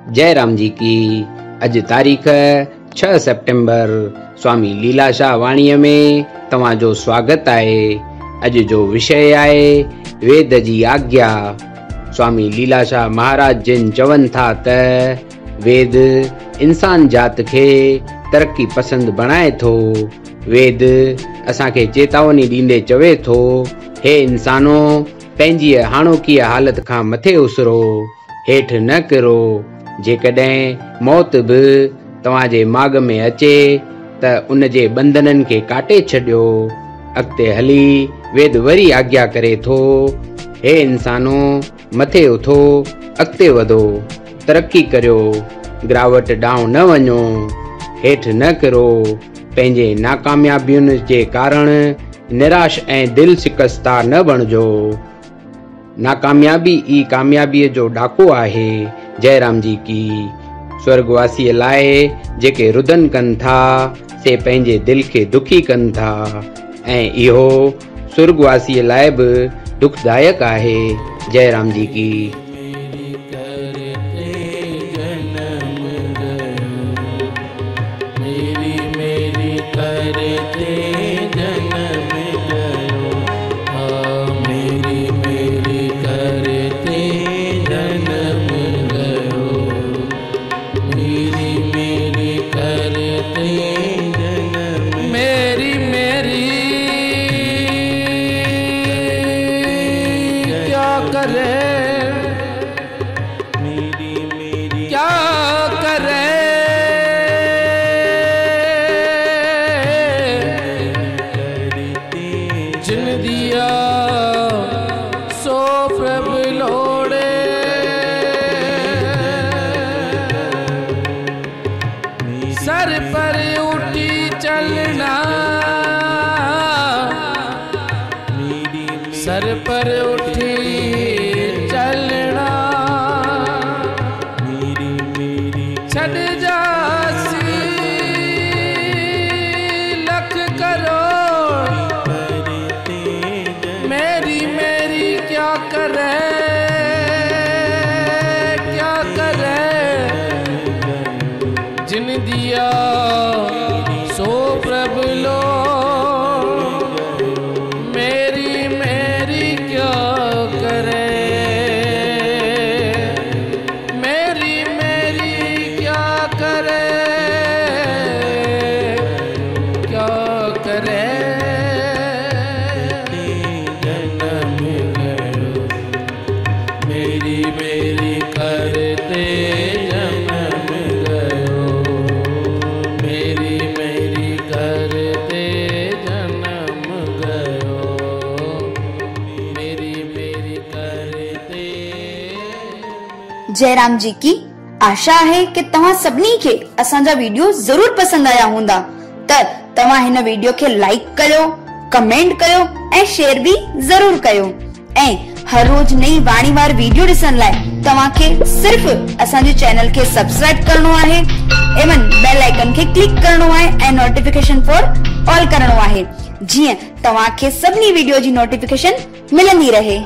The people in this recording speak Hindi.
जयराम जी की। अज तारीख 6 सेप्टेम्बर। स्वामी लीलाशाह वाणीअ में तव्हांजो स्वागत आहे। अज जो विषय आहे वेद जी आज्ञा। स्वामी लीलाशाह महाराज जिन चवन था त वेद इंसान जात के तरक्की पसंद बनाए थो। वेद असांखे चेतावनी ॾींदे चवे थो, हे इंसानो, पंहिंजी हाणोकी हालत खां मथे उसरो, हेठि न किरो। जेकॾहिं मौत बि तव्हांजे माॻ में अचे त उन जे बंधननि खे काटे छॾियो। अॻिते हली वेद वरी आज्ञा करे थो, हे इंसानो, मथे उथो, अॻिते वधो, तरक्की करियो, गिरावट ॾांहुं न वञो, हेठि न किरो। पंहिंजे नाकामयाबियुनि जे कारण निराश ऐं दिलि शिकस्ता न बणिजो। नाकामयाबी ई कामयाबीअ जो ॾाको आहे। जयराम जी की। स्वर्गवासीअ लाइ जेके रुदन कनि था से पंहिंजे दिलि खे दुखी कनि था, ऐं इहो स्वर्गवासीअ लाइ बि दुखदायक आहे। जयराम जी की। सर पर उठी चलना, सर पर उठी चलना, छड़ जासी लख करोड़, मेरी मेरी क्या करे, क्या करे। जिन दिया सो प्रभु लो, मेरी मेरी क्या करे, मेरी मेरी क्या करे, क्या करे। जन्म गयो मेरी मेरी करते जन्म गयो, मेरी मेरी करते जन्म गयो, मेरी मेरी करते। जयराम जी की। आशा है कि तव्हां सभिनी खे असांजा वीडियो जरूर पसंद आया हूंदा। त तव्हां हिन वीडियो खे लाइक कयो, कमेंट कयो ऐं शेयर भी जरूर कयो। ऐं हर रोज नई वाणीवार वीडियो ॾिसण लाइ तव्हांखे सिर्फ असांजे चैनल खे सब्सक्राइब करणो आहे, एवं बेल आइकन खे क्लिक करणो आहे ऐं नोटिफिकेशन फॉर ऑल करणो आहे, जीअं तव्हांखे सभिनी वीडियो जी नोटिफिकेशन मिलंदी रहे।